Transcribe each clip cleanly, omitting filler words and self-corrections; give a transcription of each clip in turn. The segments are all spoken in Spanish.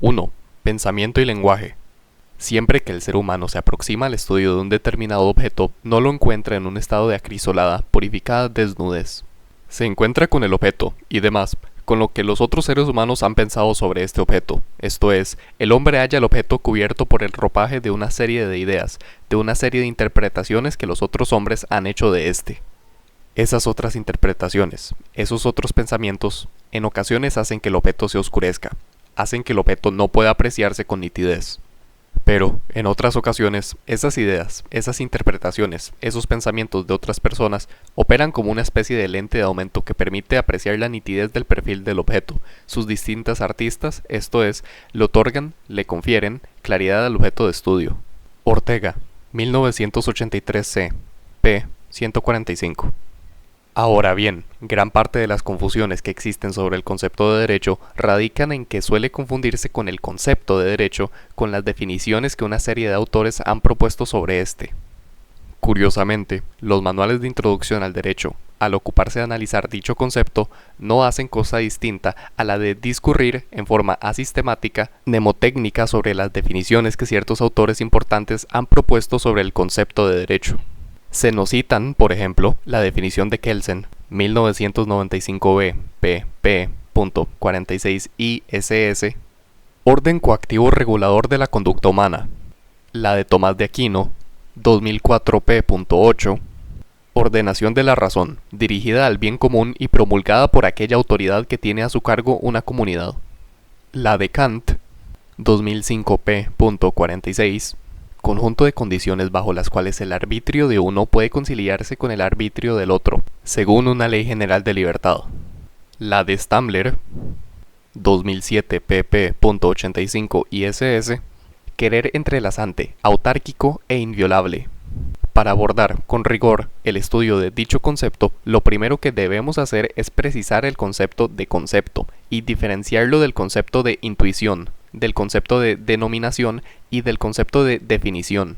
1. Pensamiento y lenguaje. Siempre que el ser humano se aproxima al estudio de un determinado objeto, no lo encuentra en un estado de acrisolada, purificada desnudez. Se encuentra con el objeto, y demás, con lo que los otros seres humanos han pensado sobre este objeto. Esto es, el hombre halla el objeto cubierto por el ropaje de una serie de ideas, de una serie de interpretaciones que los otros hombres han hecho de este. Esas otras interpretaciones, esos otros pensamientos, en ocasiones hacen que el objeto se oscurezca, hacen que el objeto no pueda apreciarse con nitidez. Pero, en otras ocasiones, esas ideas, esas interpretaciones, esos pensamientos de otras personas operan como una especie de lente de aumento que permite apreciar la nitidez del perfil del objeto. Sus distintas artistas, esto es, le otorgan, le confieren claridad al objeto de estudio. Ortega, 1983 c. p. 145. Ahora bien, gran parte de las confusiones que existen sobre el concepto de derecho radican en que suele confundirse con el concepto de derecho con las definiciones que una serie de autores han propuesto sobre este. Curiosamente, los manuales de introducción al derecho, al ocuparse de analizar dicho concepto, no hacen cosa distinta a la de discurrir en forma asistemática, mnemotécnica sobre las definiciones que ciertos autores importantes han propuesto sobre el concepto de derecho. Se nos citan, por ejemplo, la definición de Kelsen, 1995b, pp. 46 ISS, orden coactivo regulador de la conducta humana, la de Tomás de Aquino, 2004 p.8, ordenación de la razón, dirigida al bien común y promulgada por aquella autoridad que tiene a su cargo una comunidad, la de Kant, 2005 p.46, conjunto de condiciones bajo las cuales el arbitrio de uno puede conciliarse con el arbitrio del otro, según una ley general de libertad. La de Stamler, 2007 pp.85 ISS, querer entrelazante, autárquico e inviolable. Para abordar con rigor el estudio de dicho concepto, lo primero que debemos hacer es precisar el concepto de concepto y diferenciarlo del concepto de intuición, del concepto de denominación y del concepto de definición.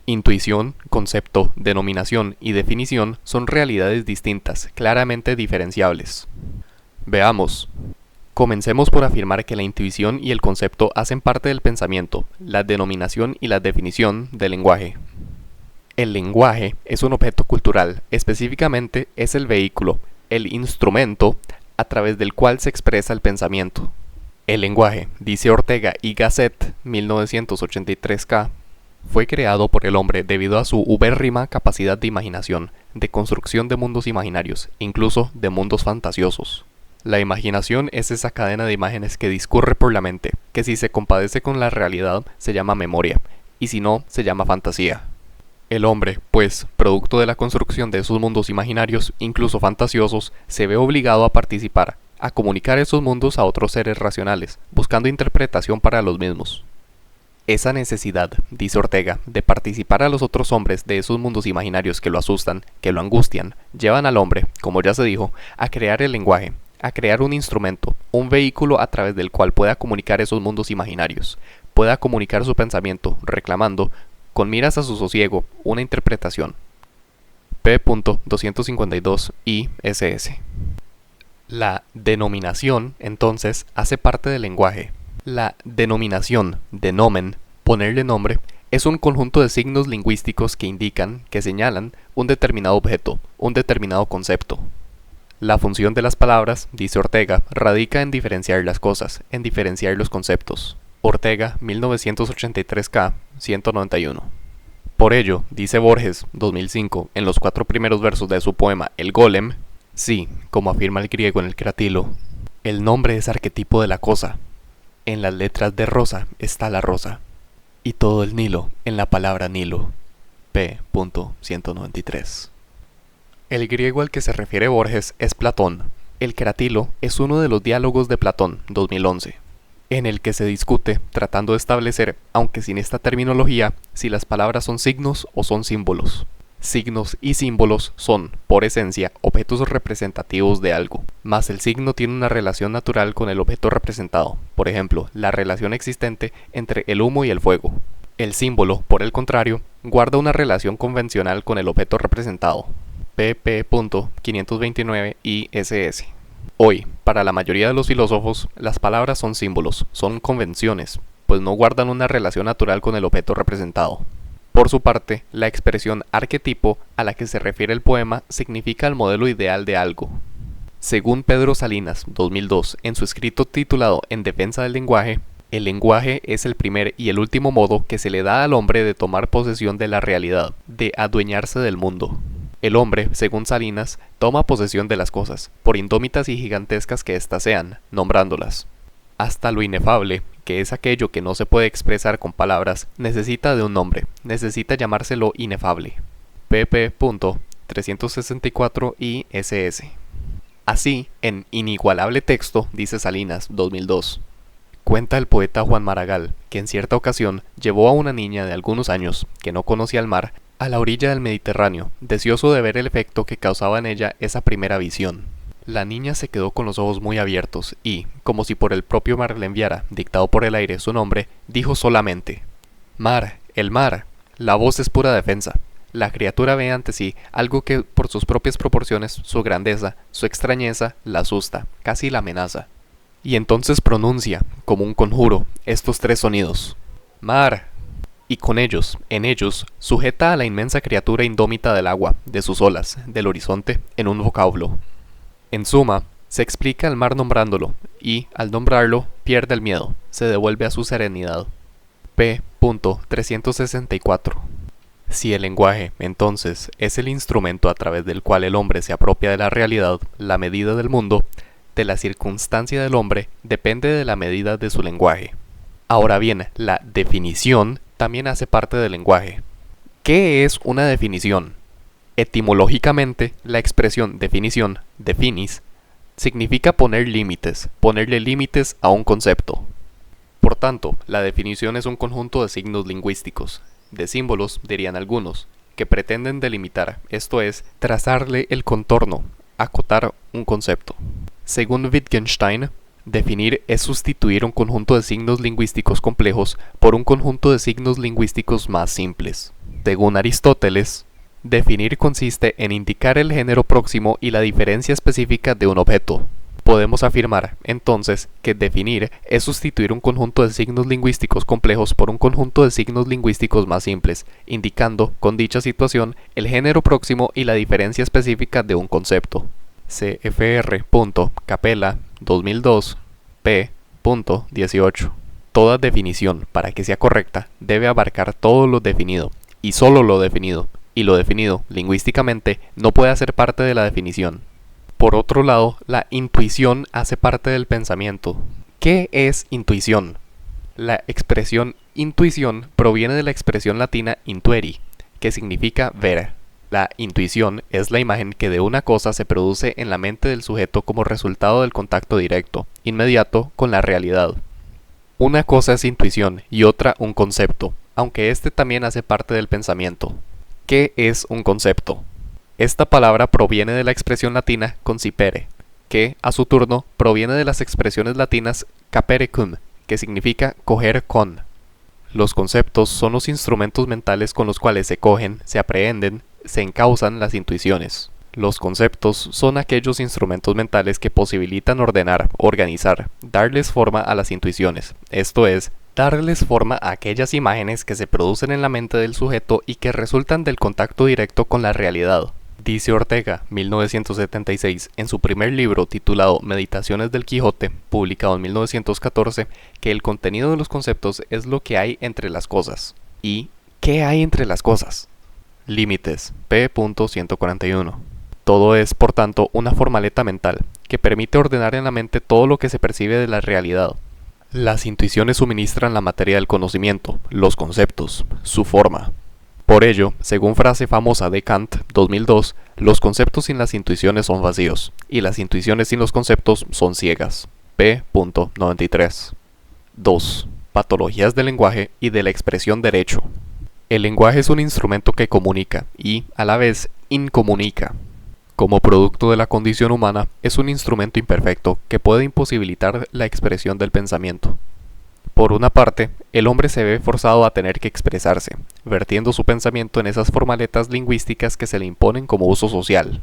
Intuición, concepto, denominación y definición son realidades distintas, claramente diferenciables. Veamos. Comencemos por afirmar que la intuición y el concepto hacen parte del pensamiento, la denominación y la definición del lenguaje. El lenguaje es un objeto cultural, específicamente es el vehículo, el instrumento a través del cual se expresa el pensamiento. El lenguaje, dice Ortega y Gasset, 1983 k, fue creado por el hombre debido a su ubérrima capacidad de imaginación, de construcción de mundos imaginarios, incluso de mundos fantasiosos. La imaginación es esa cadena de imágenes que discurre por la mente, que si se compadece con la realidad se llama memoria, y si no, se llama fantasía. El hombre, pues, producto de la construcción de esos mundos imaginarios, incluso fantasiosos, se ve obligado a participar, a comunicar esos mundos a otros seres racionales, buscando interpretación para los mismos. Esa necesidad, dice Ortega, de participar a los otros hombres de esos mundos imaginarios que lo asustan, que lo angustian, llevan al hombre, como ya se dijo, a crear el lenguaje, a crear un instrumento, un vehículo a través del cual pueda comunicar esos mundos imaginarios, pueda comunicar su pensamiento, reclamando, con miras a su sosiego, una interpretación. P. 252 ISS. La denominación, entonces, hace parte del lenguaje. La denominación, denomen, ponerle nombre, es un conjunto de signos lingüísticos que indican, que señalan, un determinado objeto, un determinado concepto. La función de las palabras, dice Ortega, radica en diferenciar las cosas, en diferenciar los conceptos. Ortega, 1983 k. 191. Por ello, dice Borges, 2005, en los 4 primeros versos de su poema El Golem, sí, como afirma el griego en el Cratilo, el nombre es arquetipo de la cosa. En las letras de rosa está la rosa, y todo el Nilo en la palabra Nilo. P. 193. El griego al que se refiere Borges es Platón. El Cratilo es uno de los diálogos de Platón, 2011. En el que se discute, tratando de establecer, aunque sin esta terminología, si las palabras son signos o son símbolos. Signos y símbolos son, por esencia, objetos representativos de algo, mas el signo tiene una relación natural con el objeto representado, por ejemplo, la relación existente entre el humo y el fuego. El símbolo, por el contrario, guarda una relación convencional con el objeto representado. pp. 529 ISS. Hoy, para la mayoría de los filósofos, las palabras son símbolos, son convenciones, pues no guardan una relación natural con el objeto representado. Por su parte, la expresión arquetipo a la que se refiere el poema significa el modelo ideal de algo. Según Pedro Salinas, 2002, en su escrito titulado En defensa del lenguaje, el lenguaje es el primer y el último modo que se le da al hombre de tomar posesión de la realidad, de adueñarse del mundo. El hombre, según Salinas, toma posesión de las cosas, por indómitas y gigantescas que éstas sean, nombrándolas. Hasta lo inefable, que es aquello que no se puede expresar con palabras, necesita de un nombre, necesita llamárselo inefable. pp. 364 ISS. Así, en Inigualable Texto, dice Salinas, 2002. Cuenta el poeta Juan Maragall que en cierta ocasión llevó a una niña de algunos años, que no conocía el mar, a la orilla del Mediterráneo, deseoso de ver el efecto que causaba en ella esa primera visión. La niña se quedó con los ojos muy abiertos y, como si por el propio mar le enviara, dictado por el aire, su nombre, dijo solamente: «Mar, el mar». La voz es pura defensa. La criatura ve ante sí algo que, por sus propias proporciones, su grandeza, su extrañeza, la asusta, casi la amenaza. Y entonces pronuncia, como un conjuro, estos tres sonidos: «Mar». Y con ellos, en ellos, sujeta a la inmensa criatura indómita del agua, de sus olas, del horizonte, en un vocablo. En suma, se explica al mar nombrándolo, y, al nombrarlo, pierde el miedo, se devuelve a su serenidad. P. 364. Si el lenguaje, entonces, es el instrumento a través del cual el hombre se apropia de la realidad, la medida del mundo, de la circunstancia del hombre, depende de la medida de su lenguaje. Ahora bien, la definición también hace parte del lenguaje. ¿Qué es una definición? Etimológicamente, la expresión definición, definis, significa poner límites, ponerle límites a un concepto. Por tanto, la definición es un conjunto de signos lingüísticos, de símbolos, dirían algunos, que pretenden delimitar, esto es, trazarle el contorno, acotar un concepto. Según Wittgenstein, definir es sustituir un conjunto de signos lingüísticos complejos por un conjunto de signos lingüísticos más simples. Según Aristóteles, definir consiste en indicar el género próximo y la diferencia específica de un objeto. Podemos afirmar, entonces, que definir es sustituir un conjunto de signos lingüísticos complejos por un conjunto de signos lingüísticos más simples, indicando, con dicha situación, el género próximo y la diferencia específica de un concepto. CFR. Capella, 2002, p. 18. Toda definición, para que sea correcta, debe abarcar todo lo definido, y solo lo definido, y lo definido, lingüísticamente, no puede hacer parte de la definición. Por otro lado, la intuición hace parte del pensamiento. ¿Qué es intuición? La expresión intuición proviene de la expresión latina intueri, que significa ver. La intuición es la imagen que de una cosa se produce en la mente del sujeto como resultado del contacto directo, inmediato, con la realidad. Una cosa es intuición y otra un concepto, aunque este también hace parte del pensamiento. ¿Qué es un concepto? Esta palabra proviene de la expresión latina concipere, que, a su turno, proviene de las expresiones latinas capere cum, que significa coger con. Los conceptos son los instrumentos mentales con los cuales se cogen, se aprehenden, se encausan las intuiciones. Los conceptos son aquellos instrumentos mentales que posibilitan ordenar, organizar, darles forma a las intuiciones, esto es, darles forma a aquellas imágenes que se producen en la mente del sujeto y que resultan del contacto directo con la realidad. Dice Ortega, 1976, en su primer libro titulado Meditaciones del Quijote, publicado en 1914, que el contenido de los conceptos es lo que hay entre las cosas. ¿Y qué hay entre las cosas? Límites, p. 141. Todo es, por tanto, una formaleta mental, que permite ordenar en la mente todo lo que se percibe de la realidad. Las intuiciones suministran la materia del conocimiento, los conceptos, su forma. Por ello, según frase famosa de Kant, 2002, los conceptos sin las intuiciones son vacíos, y las intuiciones sin los conceptos son ciegas. P. 93. 2. Patologías del lenguaje y de la expresión derecho. El lenguaje es un instrumento que comunica y, a la vez, incomunica. Como producto de la condición humana, es un instrumento imperfecto que puede imposibilitar la expresión del pensamiento. Por una parte, el hombre se ve forzado a tener que expresarse, vertiendo su pensamiento en esas formaletas lingüísticas que se le imponen como uso social.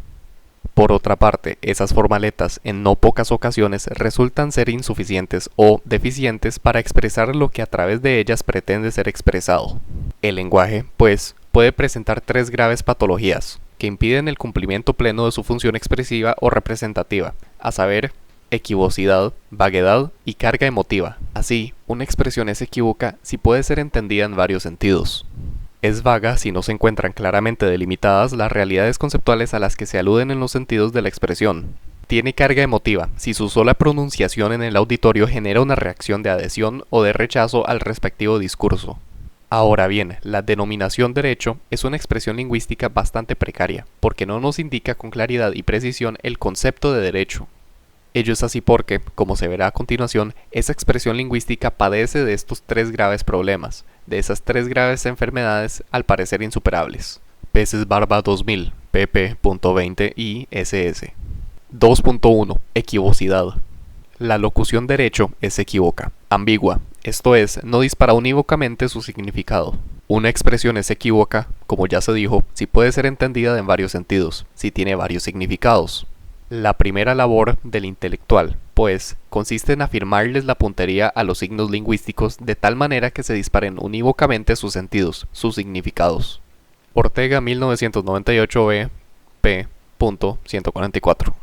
Por otra parte, esas formaletas en no pocas ocasiones resultan ser insuficientes o deficientes para expresar lo que a través de ellas pretende ser expresado. El lenguaje, pues, puede presentar tres graves patologías que impiden el cumplimiento pleno de su función expresiva o representativa, a saber, equivocidad, vaguedad y carga emotiva. Así, una expresión es equívoca si puede ser entendida en varios sentidos. Es vaga si no se encuentran claramente delimitadas las realidades conceptuales a las que se aluden en los sentidos de la expresión. Tiene carga emotiva si su sola pronunciación en el auditorio genera una reacción de adhesión o de rechazo al respectivo discurso. Ahora bien, la denominación derecho es una expresión lingüística bastante precaria, porque no nos indica con claridad y precisión el concepto de derecho. Ello es así porque, como se verá a continuación, esa expresión lingüística padece de estos tres graves problemas, de esas tres graves enfermedades al parecer insuperables. Peces Barba 2000, pp.20 y ss. 2.1. Equivocidad. La locución derecho es equívoca, ambigua, esto es, no dispara unívocamente su significado. Una expresión es equívoca, como ya se dijo, si puede ser entendida en varios sentidos, si tiene varios significados. La primera labor del intelectual, pues, consiste en afirmarles la puntería a los signos lingüísticos de tal manera que se disparen unívocamente sus sentidos, sus significados. Ortega 1998 b. p. 144.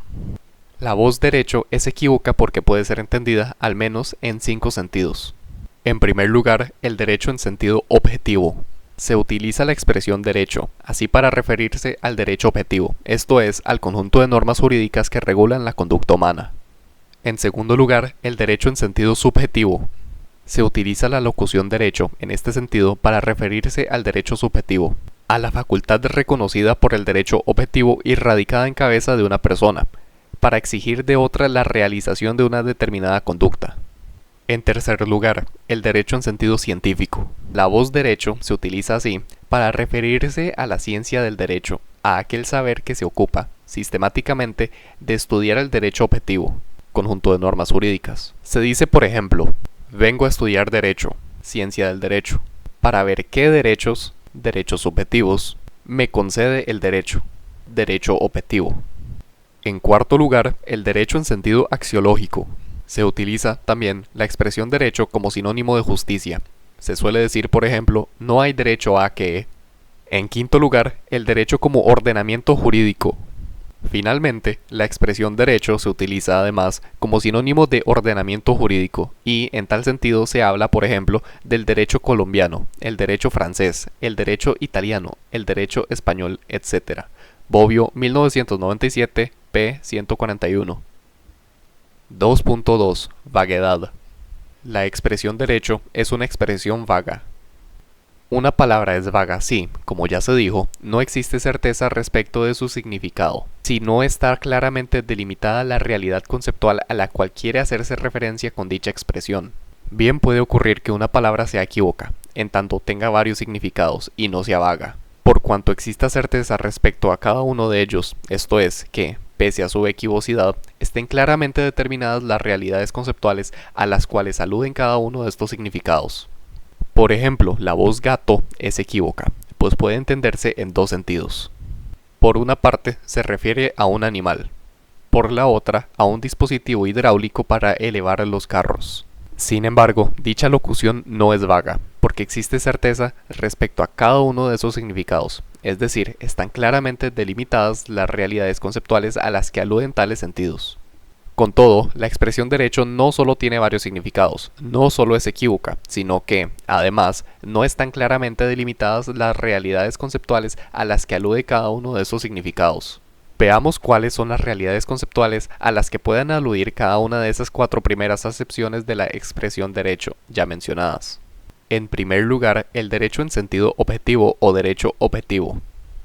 La voz derecho es equívoca porque puede ser entendida al menos en 5 sentidos. En primer lugar, el derecho en sentido objetivo. Se utiliza la expresión derecho, así para referirse al derecho objetivo, esto es, al conjunto de normas jurídicas que regulan la conducta humana. En segundo lugar, el derecho en sentido subjetivo. Se utiliza la locución derecho, en este sentido, para referirse al derecho subjetivo, a la facultad reconocida por el derecho objetivo y radicada en cabeza de una persona, para exigir de otra la realización de una determinada conducta. En tercer lugar, el derecho en sentido científico. La voz derecho se utiliza así para referirse a la ciencia del derecho, a aquel saber que se ocupa, sistemáticamente, de estudiar el derecho objetivo, conjunto de normas jurídicas. Se dice, por ejemplo, vengo a estudiar derecho, ciencia del derecho, para ver qué derechos subjetivos, me concede el derecho objetivo. En cuarto lugar, el derecho en sentido axiológico. Se utiliza también la expresión derecho como sinónimo de justicia. Se suele decir, por ejemplo, no hay derecho a que. En quinto lugar, el derecho como ordenamiento jurídico. Finalmente, la expresión derecho se utiliza además como sinónimo de ordenamiento jurídico y en tal sentido se habla, por ejemplo, del derecho colombiano, el derecho francés, el derecho italiano, el derecho español, etc. Bobbio, 1997, p. 141. 2.2. Vaguedad. La expresión derecho es una expresión vaga. Una palabra es vaga si, como ya se dijo, no existe certeza respecto de su significado, si no está claramente delimitada la realidad conceptual a la cual quiere hacerse referencia con dicha expresión. Bien puede ocurrir que una palabra sea equívoca, en tanto tenga varios significados y no sea vaga, por cuanto exista certeza respecto a cada uno de ellos, esto es, que, pese a su equivocidad, estén claramente determinadas las realidades conceptuales a las cuales aluden cada uno de estos significados. Por ejemplo, la voz gato es equívoca, pues puede entenderse en dos sentidos. Por una parte, se refiere a un animal, por la otra, a un dispositivo hidráulico para elevar los carros. Sin embargo, dicha locución no es vaga, porque existe certeza respecto a cada uno de esos significados, es decir, están claramente delimitadas las realidades conceptuales a las que aluden tales sentidos. Con todo, la expresión derecho no solo tiene varios significados, no solo es equívoca, sino que, además, no están claramente delimitadas las realidades conceptuales a las que alude cada uno de esos significados. Veamos cuáles son las realidades conceptuales a las que puedan aludir cada una de esas 4 primeras acepciones de la expresión derecho, ya mencionadas. En primer lugar, el derecho en sentido objetivo o derecho objetivo.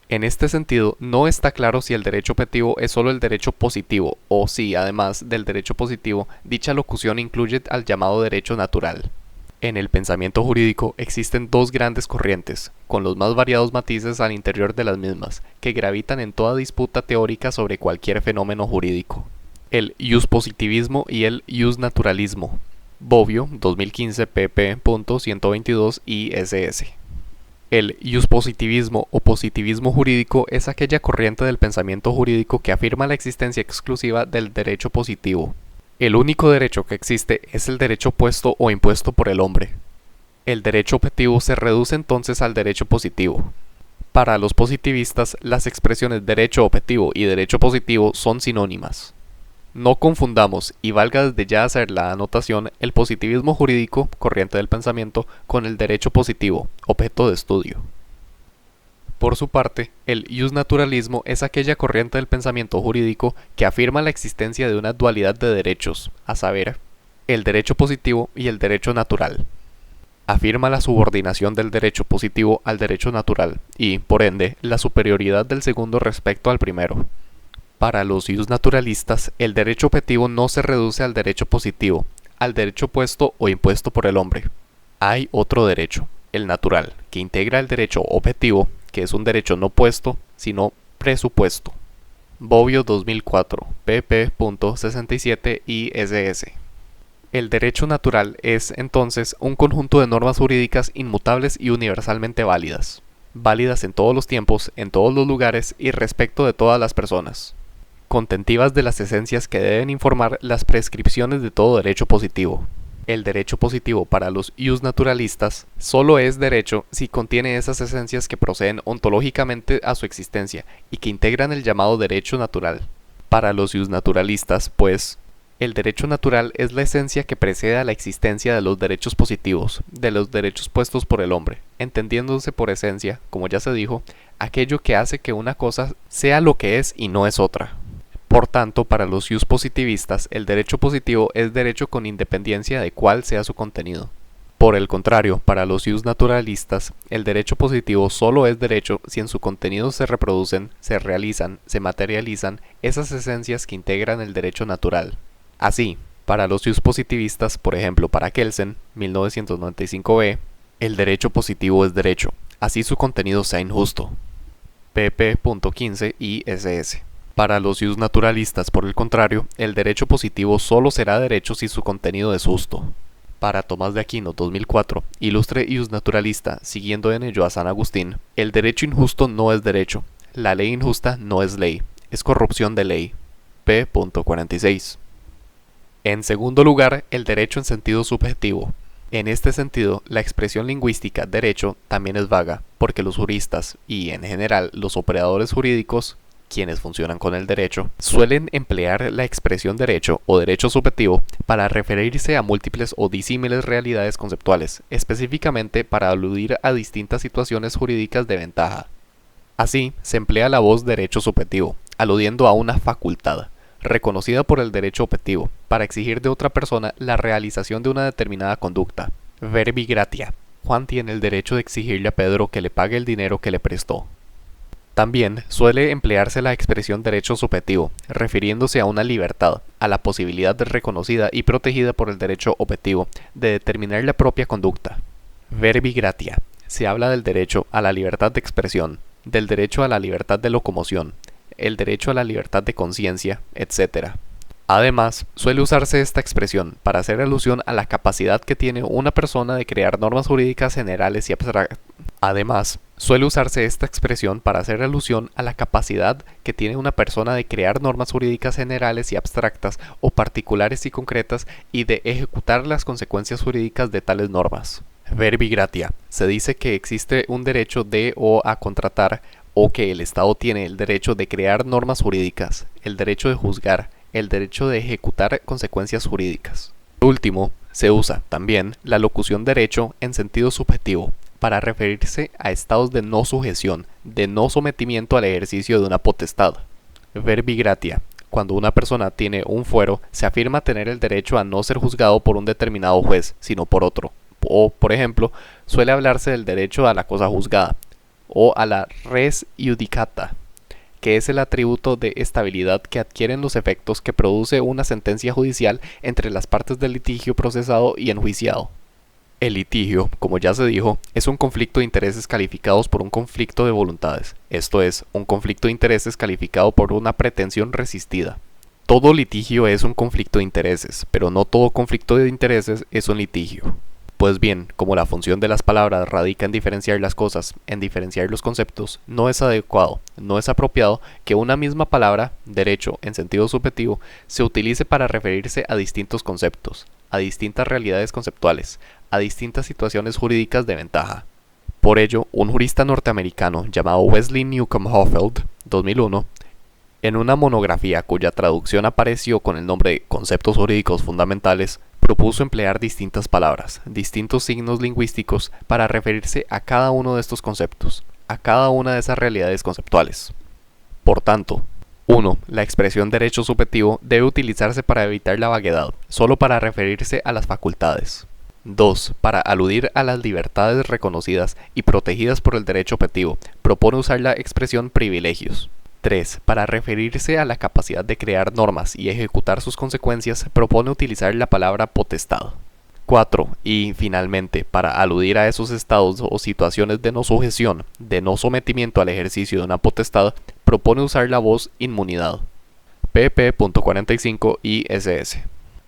En este sentido, no está claro si el derecho objetivo es solo el derecho positivo o si, además del derecho positivo, dicha locución incluye al llamado derecho natural. En el pensamiento jurídico existen dos grandes corrientes, con los más variados matices al interior de las mismas, que gravitan en toda disputa teórica sobre cualquier fenómeno jurídico. El iuspositivismo y el iusnaturalismo. Bobbio, 2015, pp.122 ISS. El iuspositivismo o positivismo jurídico es aquella corriente del pensamiento jurídico que afirma la existencia exclusiva del derecho positivo. El único derecho que existe es el derecho puesto o impuesto por el hombre. El derecho objetivo se reduce entonces al derecho positivo. Para los positivistas, las expresiones derecho objetivo y derecho positivo son sinónimas. No confundamos, y valga desde ya hacer la anotación, el positivismo jurídico, corriente del pensamiento, con el derecho positivo, objeto de estudio. Por su parte, el iusnaturalismo es aquella corriente del pensamiento jurídico que afirma la existencia de una dualidad de derechos, a saber, el derecho positivo y el derecho natural. Afirma la subordinación del derecho positivo al derecho natural y, por ende, la superioridad del segundo respecto al primero. Para los iusnaturalistas, el derecho objetivo no se reduce al derecho positivo, al derecho puesto o impuesto por el hombre. Hay otro derecho, el natural, que integra el derecho objetivo, que es un derecho no puesto, sino presupuesto. Bobbio 2004, pp.67 ISS. El derecho natural es, entonces, un conjunto de normas jurídicas inmutables y universalmente válidas. Válidas en todos los tiempos, en todos los lugares y respecto de todas las personas. Contentivas de las esencias que deben informar las prescripciones de todo derecho positivo. El derecho positivo para los iusnaturalistas solo es derecho si contiene esas esencias que proceden ontológicamente a su existencia y que integran el llamado derecho natural. Para los iusnaturalistas, pues, el derecho natural es la esencia que precede a la existencia de los derechos positivos, de los derechos puestos por el hombre, entendiéndose por esencia, como ya se dijo, aquello que hace que una cosa sea lo que es y no es otra. Por tanto, para los iuspositivistas, el derecho positivo es derecho con independencia de cuál sea su contenido. Por el contrario, para los iusnaturalistas, el derecho positivo solo es derecho si en su contenido se reproducen, se realizan, se materializan esas esencias que integran el derecho natural. Así, para los iuspositivistas, por ejemplo para Kelsen, 1995b, el derecho positivo es derecho, así su contenido sea injusto. pp.15 ISS. Para los iusnaturalistas, por el contrario, el derecho positivo solo será derecho si su contenido es justo. Para Tomás de Aquino, 2004, ilustre iusnaturalista, siguiendo en ello a San Agustín, el derecho injusto no es derecho, la ley injusta no es ley, es corrupción de ley. p.46. En segundo lugar, el derecho en sentido subjetivo. En este sentido, la expresión lingüística derecho también es vaga, porque los juristas y, en general, los operadores jurídicos, quienes funcionan con el derecho, suelen emplear la expresión derecho o derecho subjetivo para referirse a múltiples o disímiles realidades conceptuales, específicamente para aludir a distintas situaciones jurídicas de ventaja. Así, se emplea la voz derecho subjetivo, aludiendo a una facultad reconocida por el derecho objetivo, para exigir de otra persona la realización de una determinada conducta. Verbi gratia. Juan tiene el derecho de exigirle a Pedro que le pague el dinero que le prestó. También suele emplearse la expresión derecho subjetivo, refiriéndose a una libertad, a la posibilidad reconocida y protegida por el derecho objetivo de determinar la propia conducta. Verbi gratia. Se habla del derecho a la libertad de expresión, del derecho a la libertad de locomoción, el derecho a la libertad de conciencia, etc. Además, suele usarse esta expresión para hacer alusión a la capacidad que tiene una persona de crear normas jurídicas generales y abstractas. Además, suele usarse esta expresión para hacer alusión a la capacidad que tiene una persona de crear normas jurídicas generales y abstractas o particulares y concretas y de ejecutar las consecuencias jurídicas de tales normas. Verbi gratia. Se dice que existe un derecho de o a contratar o que el Estado tiene el derecho de crear normas jurídicas, el derecho de juzgar, el derecho de ejecutar consecuencias jurídicas. Por último, se usa también la locución derecho en sentido subjetivo para referirse a estados de no sujeción, de no sometimiento al ejercicio de una potestad. Verbi gratia. Cuando una persona tiene un fuero, se afirma tener el derecho a no ser juzgado por un determinado juez, sino por otro. O, por ejemplo, suele hablarse del derecho a la cosa juzgada, o a la res iudicata, que es el atributo de estabilidad que adquieren los efectos que produce una sentencia judicial entre las partes del litigio procesado y enjuiciado. El litigio, como ya se dijo, es un conflicto de intereses calificados por un conflicto de voluntades, esto es, un conflicto de intereses calificado por una pretensión resistida. Todo litigio es un conflicto de intereses, pero no todo conflicto de intereses es un litigio. Pues bien, como la función de las palabras radica en diferenciar las cosas, en diferenciar los conceptos, no es adecuado, no es apropiado que una misma palabra, derecho, en sentido subjetivo, se utilice para referirse a distintos conceptos, a distintas realidades conceptuales, a distintas situaciones jurídicas de ventaja. Por ello, un jurista norteamericano llamado Wesley Newcomb Hoffeld, 2001, en una monografía cuya traducción apareció con el nombre de Conceptos Jurídicos Fundamentales, propuso emplear distintas palabras, distintos signos lingüísticos para referirse a cada uno de estos conceptos, a cada una de esas realidades conceptuales. Por tanto, 1. La expresión derecho subjetivo debe utilizarse para evitar la vaguedad, solo para referirse a las facultades. 2. Para aludir a las libertades reconocidas y protegidas por el derecho objetivo, propone usar la expresión privilegios. 3. Para referirse a la capacidad de crear normas y ejecutar sus consecuencias, propone utilizar la palabra potestad. 4. Y, finalmente, para aludir a esos estados o situaciones de no sujeción, de no sometimiento al ejercicio de una potestad, propone usar la voz inmunidad. pp.45 ISS.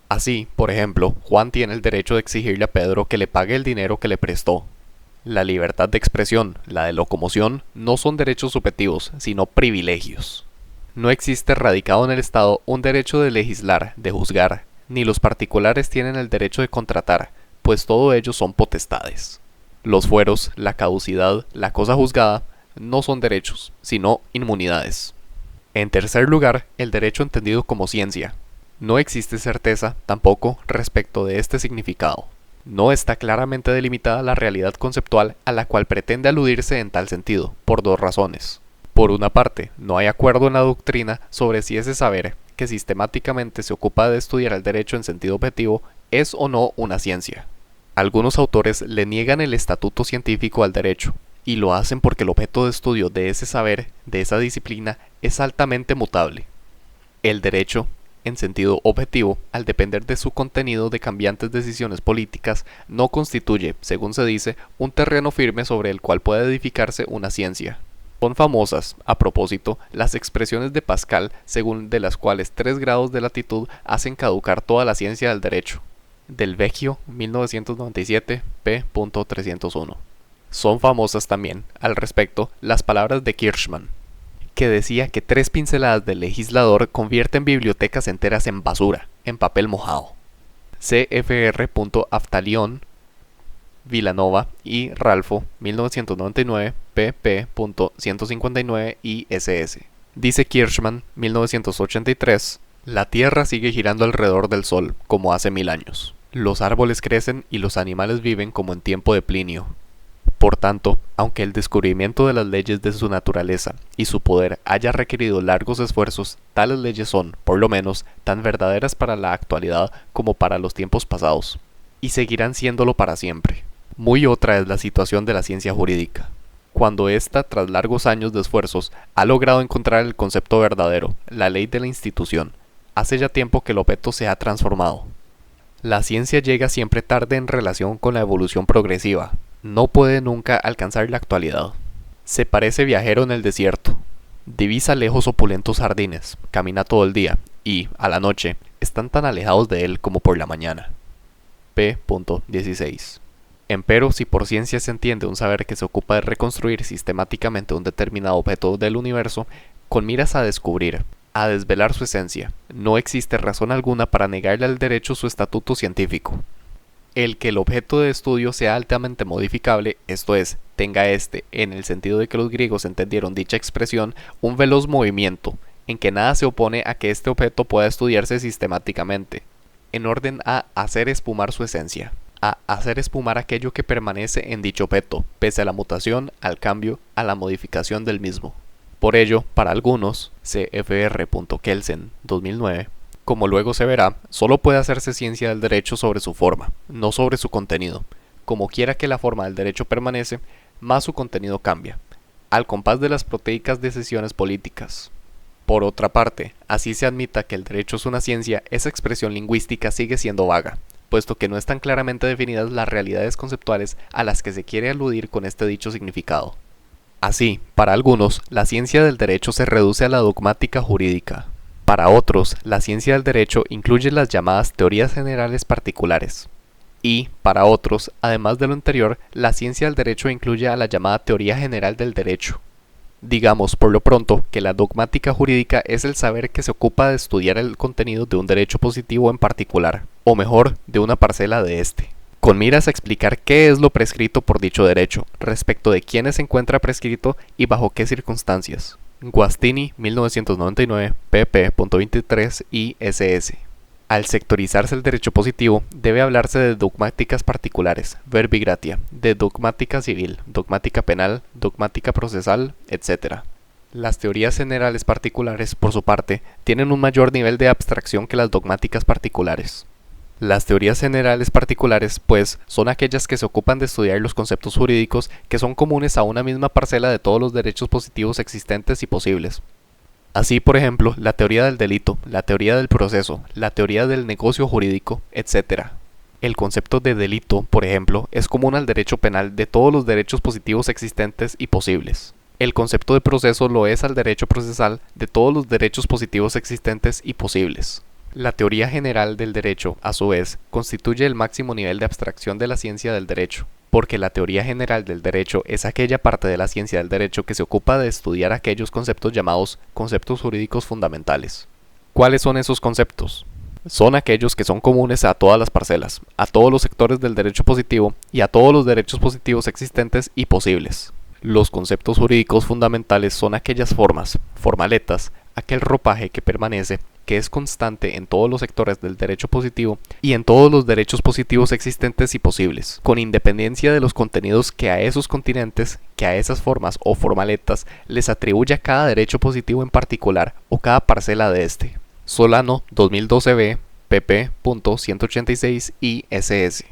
Así, por ejemplo, Juan tiene el derecho de exigirle a Pedro que le pague el dinero que le prestó. La libertad de expresión, la de locomoción, no son derechos subjetivos, sino privilegios. No existe radicado en el Estado un derecho de legislar, de juzgar, ni los particulares tienen el derecho de contratar, pues todo ello son potestades. Los fueros, la caducidad, la cosa juzgada, no son derechos, sino inmunidades. En tercer lugar, el derecho entendido como ciencia. No existe certeza, tampoco, respecto de este significado. No está claramente delimitada la realidad conceptual a la cual pretende aludirse en tal sentido, por dos razones. Por una parte, no hay acuerdo en la doctrina sobre si ese saber, que sistemáticamente se ocupa de estudiar el derecho en sentido objetivo, es o no una ciencia. Algunos autores le niegan el estatuto científico al derecho, y lo hacen porque el objeto de estudio de ese saber, de esa disciplina, es altamente mutable. El derecho, en sentido objetivo, al depender de su contenido de cambiantes decisiones políticas, no constituye, según se dice, un terreno firme sobre el cual pueda edificarse una ciencia. Son famosas, a propósito, las expresiones de Pascal, según de las cuales 3 grados de latitud hacen caducar toda la ciencia del derecho. Del Vecchio, 1997, p. 301. Son famosas también, al respecto, las palabras de Kirchmann, que decía que 3 pinceladas del legislador convierten bibliotecas enteras en basura, en papel mojado. Cfr. Aftalion, Villanova y Ralfo, 1999, pp. 159 ISS. Dice Kirchmann, 1983, la Tierra sigue girando alrededor del Sol, como hace 1000 años. Los árboles crecen y los animales viven como en tiempo de Plinio. Por tanto, aunque el descubrimiento de las leyes de su naturaleza y su poder haya requerido largos esfuerzos, tales leyes son, por lo menos, tan verdaderas para la actualidad como para los tiempos pasados, y seguirán siéndolo para siempre. Muy otra es la situación de la ciencia jurídica, cuando ésta, tras largos años de esfuerzos, ha logrado encontrar el concepto verdadero, la ley de la institución. Hace ya tiempo que el objeto se ha transformado. La ciencia llega siempre tarde en relación con la evolución progresiva. No puede nunca alcanzar la actualidad. Se parece viajero en el desierto. Divisa lejos opulentos jardines, camina todo el día, y, a la noche, están tan alejados de él como por la mañana. p. 16. Empero, si por ciencia se entiende un saber que se ocupa de reconstruir sistemáticamente un determinado objeto del universo, con miras a descubrir, a desvelar su esencia, no existe razón alguna para negarle al derecho su estatuto científico. El que el objeto de estudio sea altamente modificable, esto es, tenga en el sentido de que los griegos entendieron dicha expresión, un veloz movimiento, en que nada se opone a que este objeto pueda estudiarse sistemáticamente, en orden a hacer espumar su esencia, a hacer espumar aquello que permanece en dicho objeto, pese a la mutación, al cambio, a la modificación del mismo. Por ello, para algunos, Cfr. Kelsen, 2009, como luego se verá, solo puede hacerse ciencia del derecho sobre su forma, no sobre su contenido. Como quiera que la forma del derecho permanece, más su contenido cambia, al compás de las proteicas decisiones políticas. Por otra parte, así se admita que el derecho es una ciencia, esa expresión lingüística sigue siendo vaga, puesto que no están claramente definidas las realidades conceptuales a las que se quiere aludir con este dicho significado. Así, para algunos, la ciencia del derecho se reduce a la dogmática jurídica. Para otros, la ciencia del derecho incluye las llamadas teorías generales particulares. Y, para otros, además de lo anterior, la ciencia del derecho incluye a la llamada teoría general del derecho. Digamos, por lo pronto, que la dogmática jurídica es el saber que se ocupa de estudiar el contenido de un derecho positivo en particular, o mejor, de una parcela de este, con miras a explicar qué es lo prescrito por dicho derecho, respecto de quiénes se encuentra prescrito y bajo qué circunstancias. Guastini, 1999, pp.23 y ss. Al sectorizarse el derecho positivo, debe hablarse de dogmáticas particulares, verbi gratia, de dogmática civil, dogmática penal, dogmática procesal, etc. Las teorías generales particulares, por su parte, tienen un mayor nivel de abstracción que las dogmáticas particulares. Las teorías generales particulares, pues, son aquellas que se ocupan de estudiar los conceptos jurídicos que son comunes a una misma parcela de todos los derechos positivos existentes y posibles. Así, por ejemplo, la teoría del delito, la teoría del proceso, la teoría del negocio jurídico, etc. El concepto de delito, por ejemplo, es común al derecho penal de todos los derechos positivos existentes y posibles. El concepto de proceso lo es al derecho procesal de todos los derechos positivos existentes y posibles. La teoría general del derecho, a su vez, constituye el máximo nivel de abstracción de la ciencia del derecho, porque la teoría general del derecho es aquella parte de la ciencia del derecho que se ocupa de estudiar aquellos conceptos llamados conceptos jurídicos fundamentales. ¿Cuáles son esos conceptos? Son aquellos que son comunes a todas las parcelas, a todos los sectores del derecho positivo y a todos los derechos positivos existentes y posibles. Los conceptos jurídicos fundamentales son aquellas formas, formaletas, aquel ropaje que permanece, que es constante en todos los sectores del derecho positivo y en todos los derechos positivos existentes y posibles, con independencia de los contenidos que a esos continentes, que a esas formas o formaletas les atribuya cada derecho positivo en particular o cada parcela de este. Solano 2012b, pp.186 y ss.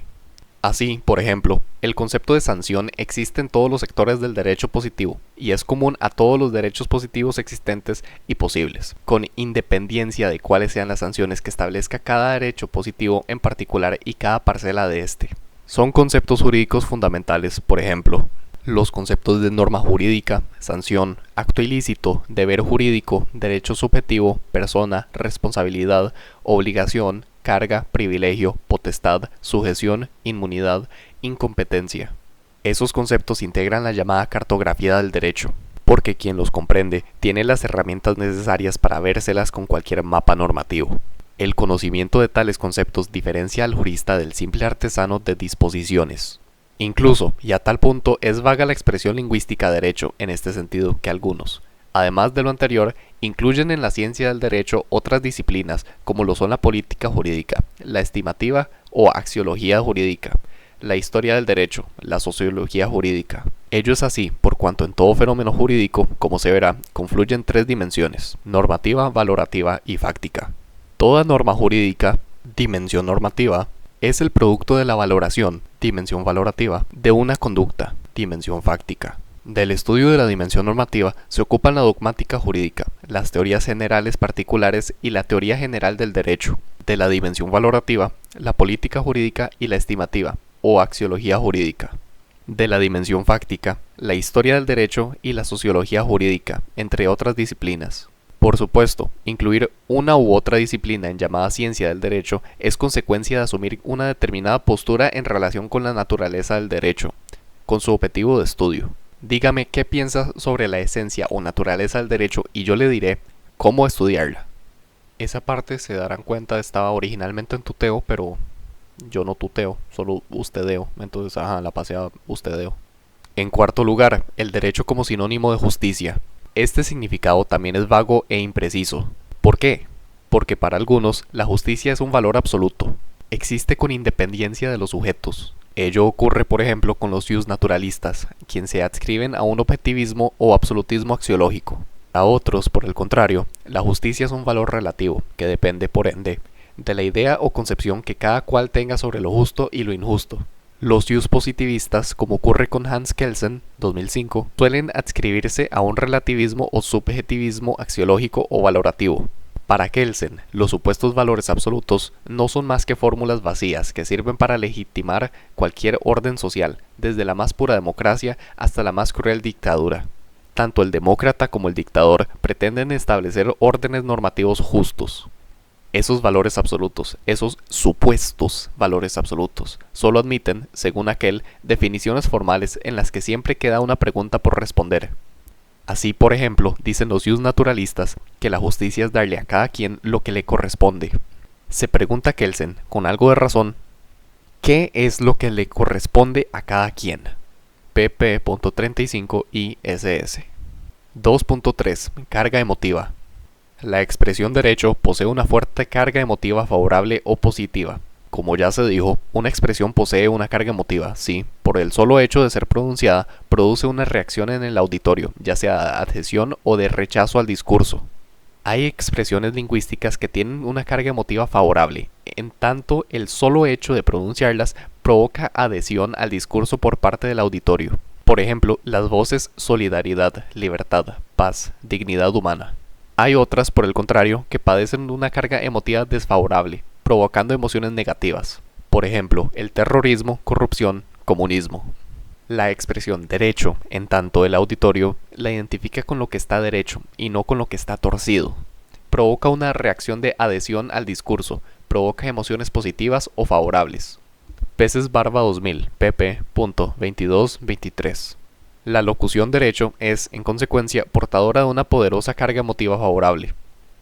Así, por ejemplo, el concepto de sanción existe en todos los sectores del derecho positivo y es común a todos los derechos positivos existentes y posibles, con independencia de cuáles sean las sanciones que establezca cada derecho positivo en particular y cada parcela de este. Son conceptos jurídicos fundamentales, por ejemplo, los conceptos de norma jurídica, sanción, acto ilícito, deber jurídico, derecho subjetivo, persona, responsabilidad, obligación, carga, privilegio, potestad, sujeción, inmunidad, incompetencia. Esos conceptos integran la llamada cartografía del derecho, porque quien los comprende tiene las herramientas necesarias para vérselas con cualquier mapa normativo. El conocimiento de tales conceptos diferencia al jurista del simple artesano de disposiciones. Incluso, y a tal punto es vaga la expresión lingüística derecho en este sentido que algunos, además de lo anterior, incluyen en la ciencia del derecho otras disciplinas como lo son la política jurídica, la estimativa o axiología jurídica, la historia del derecho, la sociología jurídica. Ello es así por cuanto en todo fenómeno jurídico, como se verá, confluyen tres dimensiones: normativa, valorativa y fáctica. Toda norma jurídica, dimensión normativa, es el producto de la valoración, dimensión valorativa, de una conducta, dimensión fáctica. Del estudio de la dimensión normativa se ocupan la dogmática jurídica, las teorías generales particulares y la teoría general del derecho. De la dimensión valorativa, la política jurídica y la estimativa, o axiología jurídica. De la dimensión fáctica, la historia del derecho y la sociología jurídica, entre otras disciplinas. Por supuesto, incluir una u otra disciplina en llamada ciencia del derecho es consecuencia de asumir una determinada postura en relación con la naturaleza del derecho, con su objetivo de estudio. Dígame qué piensa sobre la esencia o naturaleza del derecho y yo le diré cómo estudiarla. Esa parte, se darán cuenta, estaba originalmente en tuteo, pero yo no tuteo, solo ustedeo, entonces la pasé a ustedeo. En cuarto lugar, el derecho como sinónimo de justicia. Este significado también es vago e impreciso. ¿Por qué? Porque para algunos la justicia es un valor absoluto. Existe con independencia de los sujetos. Ello ocurre, por ejemplo, con los jus naturalistas, quienes se adscriben a un objetivismo o absolutismo axiológico. A otros, por el contrario, la justicia es un valor relativo, que depende, por ende, de la idea o concepción que cada cual tenga sobre lo justo y lo injusto. Los jus positivistas, como ocurre con Hans Kelsen, 2005, suelen adscribirse a un relativismo o subjetivismo axiológico o valorativo. Para Kelsen, los supuestos valores absolutos no son más que fórmulas vacías que sirven para legitimar cualquier orden social, desde la más pura democracia hasta la más cruel dictadura. Tanto el demócrata como el dictador pretenden establecer órdenes normativos justos. Esos valores absolutos, esos supuestos valores absolutos, solo admiten, según aquel, definiciones formales en las que siempre queda una pregunta por responder. Así, por ejemplo, dicen los naturalistas que la justicia es darle a cada quien lo que le corresponde. Se pregunta Kelsen, con algo de razón, ¿qué es lo que le corresponde a cada quien? pp.35 ISS. 2.3. Carga emotiva. La expresión derecho posee una fuerte carga emotiva favorable o positiva. Como ya se dijo, una expresión posee una carga emotiva si, por el solo hecho de ser pronunciada, produce una reacción en el auditorio, ya sea de adhesión o de rechazo al discurso. Hay expresiones lingüísticas que tienen una carga emotiva favorable, en tanto el solo hecho de pronunciarlas provoca adhesión al discurso por parte del auditorio. Por ejemplo, las voces solidaridad, libertad, paz, dignidad humana. Hay otras, por el contrario, que padecen de una carga emotiva desfavorable, provocando emociones negativas. Por ejemplo, el terrorismo, corrupción, comunismo. La expresión derecho, en tanto el auditorio, la identifica con lo que está derecho y no con lo que está torcido. Provoca una reacción de adhesión al discurso, provoca emociones positivas o favorables. Peces Barba 2000, pp.2223. La locución derecho es, en consecuencia, portadora de una poderosa carga emotiva favorable.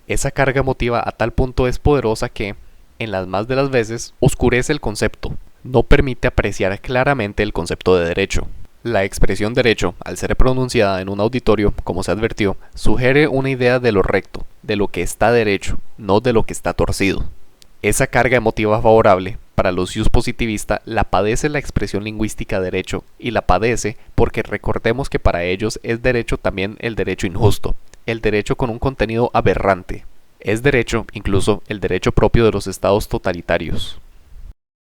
Esa carga emotiva a tal punto es poderosa que, en las más de las veces, oscurece el concepto, no permite apreciar claramente el concepto de derecho. La expresión derecho, al ser pronunciada en un auditorio, como se advirtió, sugiere una idea de lo recto, de lo que está derecho, no de lo que está torcido. Esa carga emotiva favorable, para los ius positivista, la padece la expresión lingüística derecho, y la padece porque recordemos que para ellos es derecho también el derecho injusto, el derecho con un contenido aberrante. Es derecho incluso el derecho propio de los estados totalitarios.